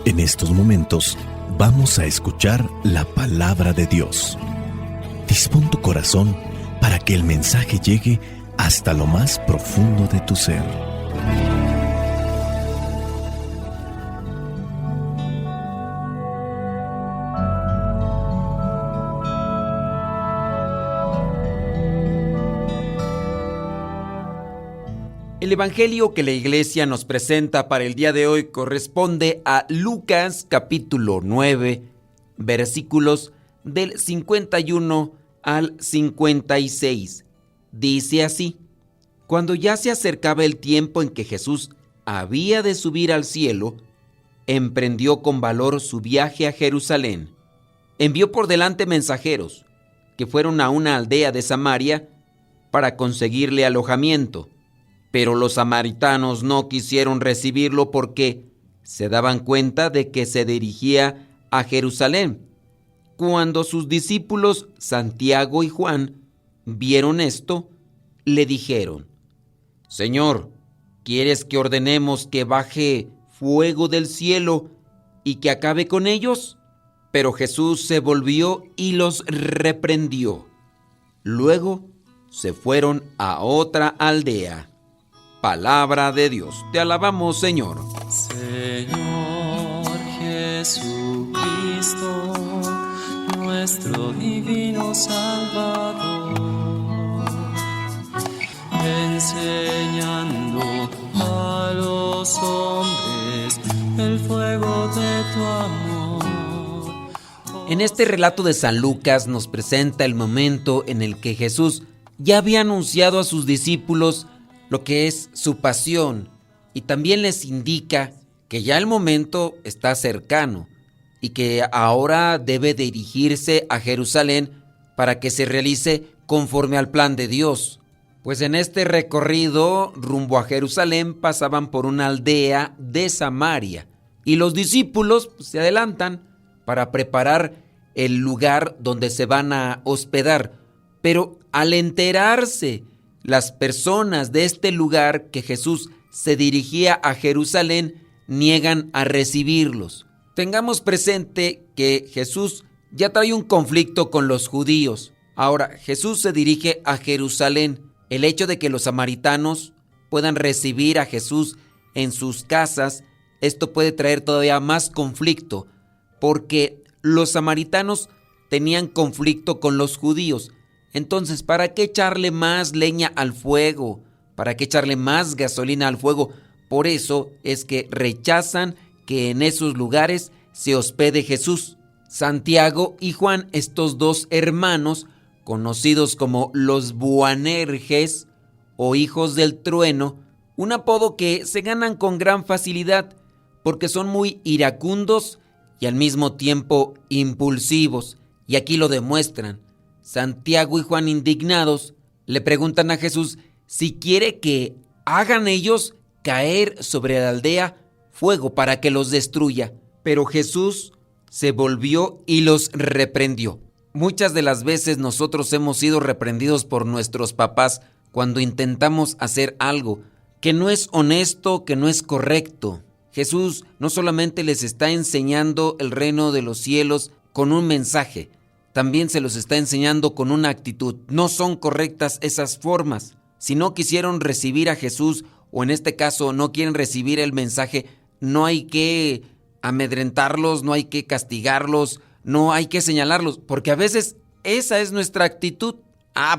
En estos momentos vamos a escuchar la palabra de Dios. Dispón tu corazón para que el mensaje llegue hasta lo más profundo de tu ser. El evangelio que la iglesia nos presenta para el día de hoy corresponde a Lucas capítulo 9, versículos del 51 al 56. Dice así: Cuando ya se acercaba el tiempo en que Jesús había de subir al cielo, emprendió con valor su viaje a Jerusalén. Envió por delante mensajeros que fueron a una aldea de Samaria para conseguirle alojamiento. Pero los samaritanos no quisieron recibirlo porque se daban cuenta de que se dirigía a Jerusalén. Cuando sus discípulos Santiago y Juan vieron esto, le dijeron: Señor, ¿quieres que ordenemos que baje fuego del cielo y que acabe con ellos? Pero Jesús se volvió y los reprendió. Luego se fueron a otra aldea. Palabra de Dios. Te alabamos, Señor. Señor Jesucristo, nuestro divino Salvador, enseñando a los hombres el fuego de tu amor. En este relato de San Lucas nos presenta el momento en el que Jesús ya había anunciado a sus discípulos lo que es su pasión, y también les indica que ya el momento está cercano y que ahora debe dirigirse a Jerusalén para que se realice conforme al plan de Dios. Pues en este recorrido rumbo a Jerusalén pasaban por una aldea de Samaria y los discípulos se adelantan para preparar el lugar donde se van a hospedar. Pero al enterarse las personas de este lugar que Jesús se dirigía a Jerusalén, niegan a recibirlos. Tengamos presente que Jesús ya trae un conflicto con los judíos. Ahora, Jesús se dirige a Jerusalén. El hecho de que los samaritanos puedan recibir a Jesús en sus casas, esto puede traer todavía más conflicto, porque los samaritanos tenían conflicto con los judíos. Entonces, ¿para qué echarle más leña al fuego? ¿Para qué echarle más gasolina al fuego? Por eso es que rechazan que en esos lugares se hospede Jesús. Santiago y Juan, estos dos hermanos, conocidos como los Boanerges o hijos del trueno, un apodo que se ganan con gran facilidad porque son muy iracundos y al mismo tiempo impulsivos. Y aquí lo demuestran. Santiago y Juan, indignados, le preguntan a Jesús si quiere que hagan ellos caer sobre la aldea fuego para que los destruya. Pero Jesús se volvió y los reprendió. Muchas de las veces nosotros hemos sido reprendidos por nuestros papás cuando intentamos hacer algo que no es honesto, que no es correcto. Jesús no solamente les está enseñando el reino de los cielos con un mensaje, también se los está enseñando con una actitud. No son correctas esas formas. Si no quisieron recibir a Jesús, o en este caso no quieren recibir el mensaje, no hay que amedrentarlos, no hay que castigarlos, no hay que señalarlos, porque a veces esa es nuestra actitud.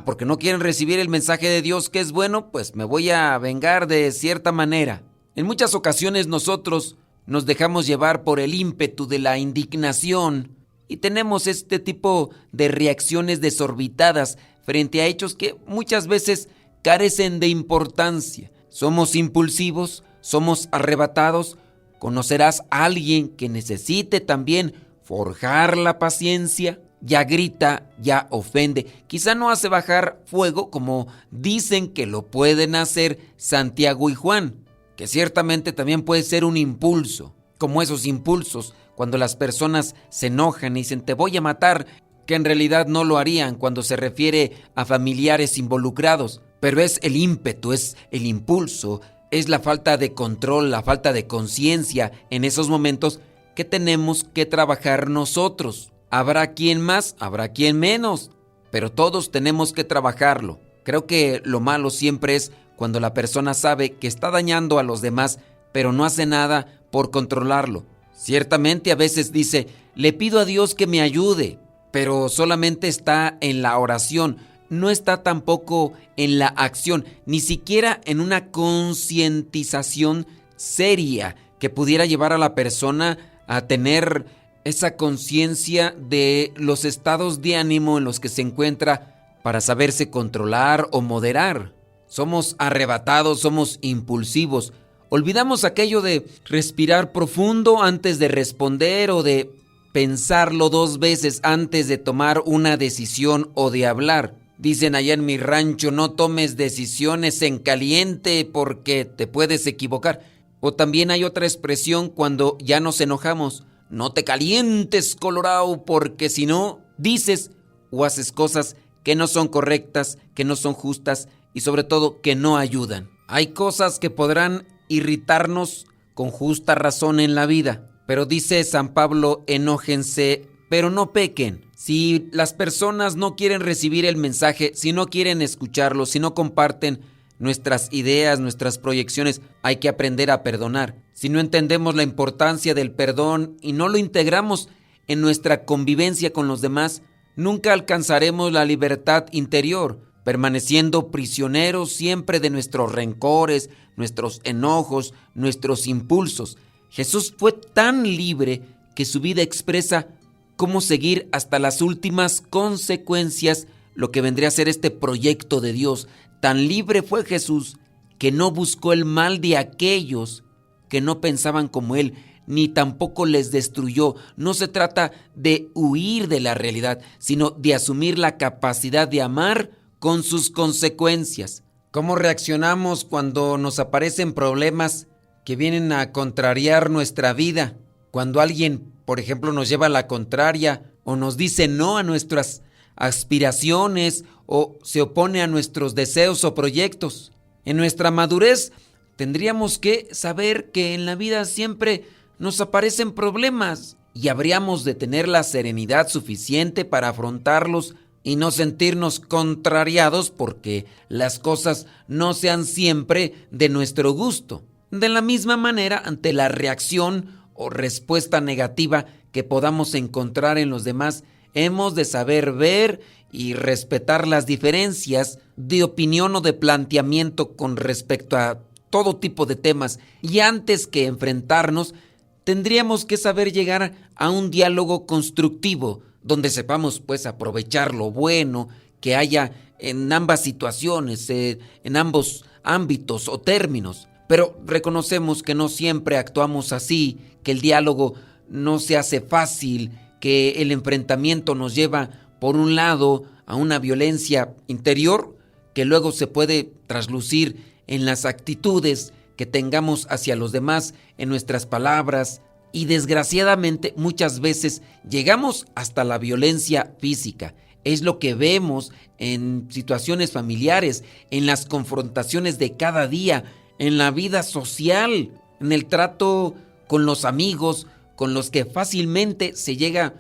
Porque no quieren recibir el mensaje de Dios que es bueno, pues me voy a vengar de cierta manera. En muchas ocasiones nosotros nos dejamos llevar por el ímpetu de la indignación, y tenemos este tipo de reacciones desorbitadas frente a hechos que muchas veces carecen de importancia. Somos impulsivos, somos arrebatados. ¿Conocerás a alguien que necesite también forjar la paciencia? Ya grita, ya ofende. Quizá no hace bajar fuego como dicen que lo pueden hacer Santiago y Juan, que ciertamente también puede ser un impulso, como esos impulsos cuando las personas se enojan y dicen te voy a matar, que en realidad no lo harían cuando se refiere a familiares involucrados, pero es el ímpetu, es el impulso, es la falta de control, la falta de conciencia en esos momentos que tenemos que trabajar nosotros. Habrá quien más, habrá quien menos, pero todos tenemos que trabajarlo. Creo que lo malo siempre es cuando la persona sabe que está dañando a los demás, pero no hace nada por controlarlo. Ciertamente a veces dice, le pido a Dios que me ayude, pero solamente está en la oración, no está tampoco en la acción, ni siquiera en una concientización seria que pudiera llevar a la persona a tener esa conciencia de los estados de ánimo en los que se encuentra para saberse controlar o moderar. Somos arrebatados, somos impulsivos. Olvidamos aquello de respirar profundo antes de responder o de pensarlo 2 veces antes de tomar una decisión o de hablar. Dicen allá en mi rancho, no tomes decisiones en caliente porque te puedes equivocar. O también hay otra expresión cuando ya nos enojamos. No te calientes, colorao, porque si no, dices o haces cosas que no son correctas, que no son justas y sobre todo que no ayudan. Hay cosas que podrán irritarnos con justa razón en la vida, pero dice San Pablo, enójense, pero no pequen. Si las personas no quieren recibir el mensaje, si no quieren escucharlo, si no comparten nuestras ideas, nuestras proyecciones, hay que aprender a perdonar. Si no entendemos la importancia del perdón y no lo integramos en nuestra convivencia con los demás, nunca alcanzaremos la libertad interior, permaneciendo prisioneros siempre de nuestros rencores, nuestros enojos, nuestros impulsos. Jesús fue tan libre que su vida expresa cómo seguir hasta las últimas consecuencias lo que vendría a ser este proyecto de Dios. Tan libre fue Jesús que no buscó el mal de aquellos que no pensaban como Él, ni tampoco les destruyó. No se trata de huir de la realidad, sino de asumir la capacidad de amar con sus consecuencias. ¿Cómo reaccionamos cuando nos aparecen problemas que vienen a contrariar nuestra vida? Cuando alguien, por ejemplo, nos lleva a la contraria o nos dice no a nuestras aspiraciones o se opone a nuestros deseos o proyectos. En nuestra madurez tendríamos que saber que en la vida siempre nos aparecen problemas y habríamos de tener la serenidad suficiente para afrontarlos y no sentirnos contrariados porque las cosas no sean siempre de nuestro gusto. De la misma manera, ante la reacción o respuesta negativa que podamos encontrar en los demás, hemos de saber ver y respetar las diferencias de opinión o de planteamiento con respecto a todo tipo de temas. Y antes que enfrentarnos, tendríamos que saber llegar a un diálogo constructivo, donde sepamos pues aprovechar lo bueno que haya en ambas situaciones, en ambos ámbitos o términos. Pero reconocemos que no siempre actuamos así, que el diálogo no se hace fácil, que el enfrentamiento nos lleva, por un lado, a una violencia interior que luego se puede traslucir en las actitudes que tengamos hacia los demás, en nuestras palabras, y desgraciadamente muchas veces llegamos hasta la violencia física. Es lo que vemos en situaciones familiares, en las confrontaciones de cada día, en la vida social, en el trato con los amigos, con los que fácilmente se llega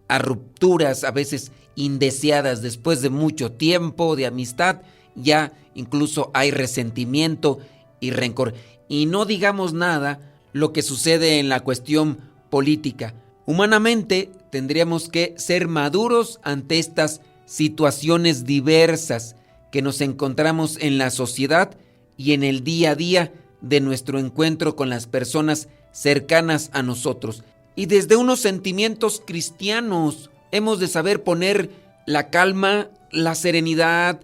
a rupturas a veces indeseadas después de mucho tiempo de amistad. Ya incluso hay resentimiento y rencor. Y no digamos nada lo que sucede en la cuestión política. Humanamente tendríamos que ser maduros ante estas situaciones diversas que nos encontramos en la sociedad y en el día a día de nuestro encuentro con las personas cercanas a nosotros. Y desde unos sentimientos cristianos hemos de saber poner la calma, la serenidad,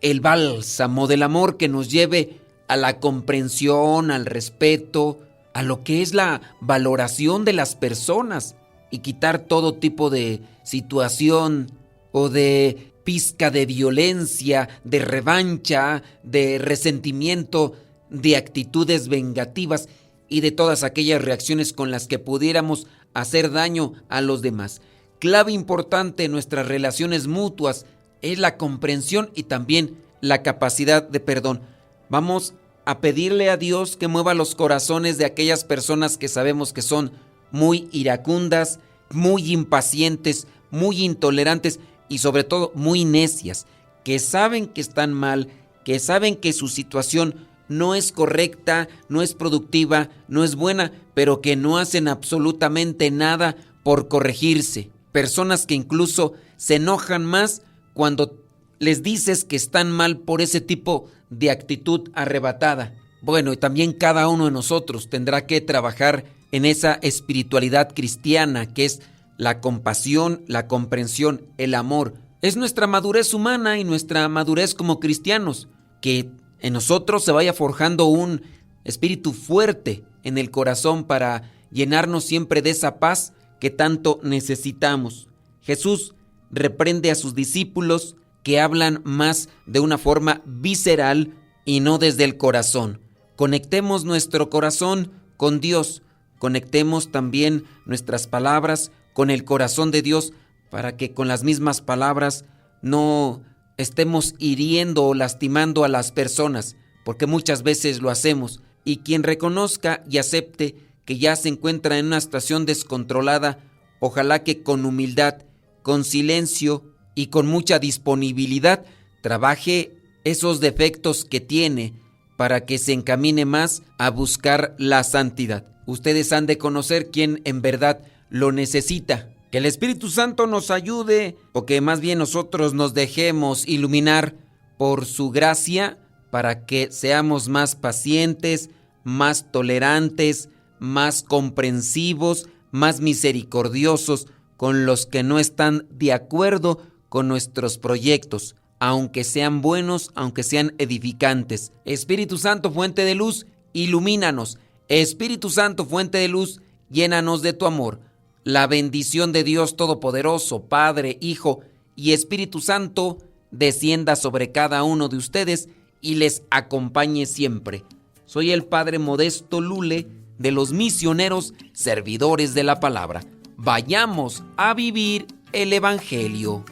el bálsamo del amor que nos lleve a la comprensión, al respeto, a lo que es la valoración de las personas y quitar todo tipo de situación o de pizca de violencia, de revancha, de resentimiento, de actitudes vengativas y de todas aquellas reacciones con las que pudiéramos hacer daño a los demás. Clave importante en nuestras relaciones mutuas es la comprensión y también la capacidad de perdón. Vamos a pedirle a Dios que mueva los corazones de aquellas personas que sabemos que son muy iracundas, muy impacientes, muy intolerantes y sobre todo muy necias, que saben que están mal, que saben que su situación no es correcta, no es productiva, no es buena, pero que no hacen absolutamente nada por corregirse. Personas que incluso se enojan más cuando les dices que están mal por ese tipo de actitud arrebatada. Bueno, y también cada uno de nosotros tendrá que trabajar en esa espiritualidad cristiana que es la compasión, la comprensión, el amor. Es nuestra madurez humana y nuestra madurez como cristianos, que en nosotros se vaya forjando un espíritu fuerte en el corazón para llenarnos siempre de esa paz que tanto necesitamos. Jesús reprende a sus discípulos que hablan más de una forma visceral y no desde el corazón. Conectemos nuestro corazón con Dios, conectemos también nuestras palabras con el corazón de Dios para que con las mismas palabras no estemos hiriendo o lastimando a las personas, porque muchas veces lo hacemos. Y quien reconozca y acepte que ya se encuentra en una situación descontrolada, ojalá que con humildad, con silencio y con mucha disponibilidad trabaje esos defectos que tiene para que se encamine más a buscar la santidad. Ustedes han de conocer quién en verdad lo necesita. Que el Espíritu Santo nos ayude, o que más bien nosotros nos dejemos iluminar por su gracia para que seamos más pacientes, más tolerantes, más comprensivos, más misericordiosos con los que no están de acuerdo con nuestros proyectos, aunque sean buenos, aunque sean edificantes. Espíritu Santo, fuente de luz, ilumínanos. Espíritu Santo, fuente de luz, llénanos de tu amor. La bendición de Dios Todopoderoso, Padre, Hijo y Espíritu Santo, descienda sobre cada uno de ustedes y les acompañe siempre. Soy el Padre Modesto Lule, de los misioneros servidores de la palabra. Vayamos a vivir el Evangelio.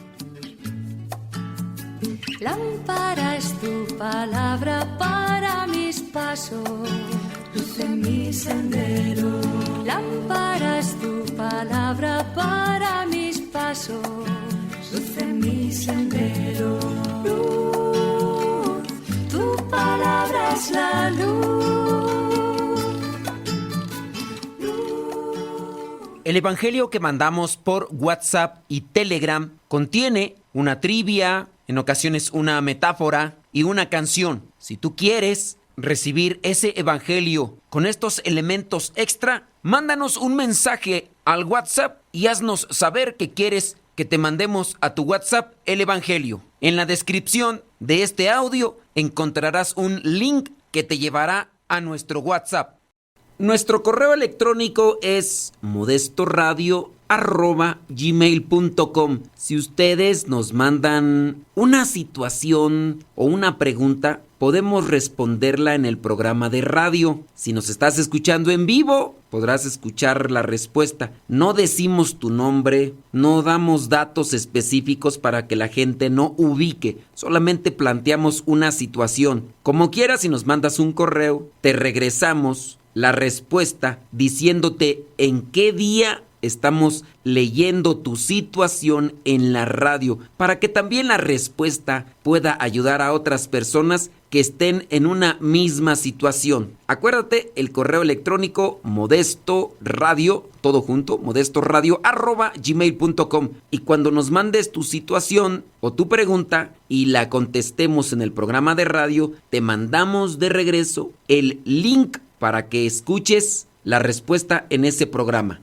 Lámpara es tu palabra para mis pasos, luz en mi sendero. Lámpara es tu palabra para mis pasos, luz en mi sendero. Luz, tu palabra es la luz. El Evangelio que mandamos por WhatsApp y Telegram contiene una trivia, en ocasiones una metáfora y una canción. Si tú quieres recibir ese Evangelio con estos elementos extra, mándanos un mensaje al WhatsApp y haznos saber que quieres que te mandemos a tu WhatsApp el Evangelio. En la descripción de este audio encontrarás un link que te llevará a nuestro WhatsApp. Nuestro correo electrónico es modestoradio@gmail.com. Si ustedes nos mandan una situación o una pregunta, podemos responderla en el programa de radio. Si nos estás escuchando en vivo, podrás escuchar la respuesta. No decimos tu nombre, no damos datos específicos para que la gente no ubique. Solamente planteamos una situación. Como quieras, si nos mandas un correo, te regresamos la respuesta diciéndote en qué día estamos leyendo tu situación en la radio, para que también la respuesta pueda ayudar a otras personas que estén en una misma situación. Acuérdate, el correo electrónico modestoradio, todo junto, modestoradio@gmail.com. Y cuando nos mandes tu situación o tu pregunta y la contestemos en el programa de radio, te mandamos de regreso el link para que escuches la respuesta en ese programa.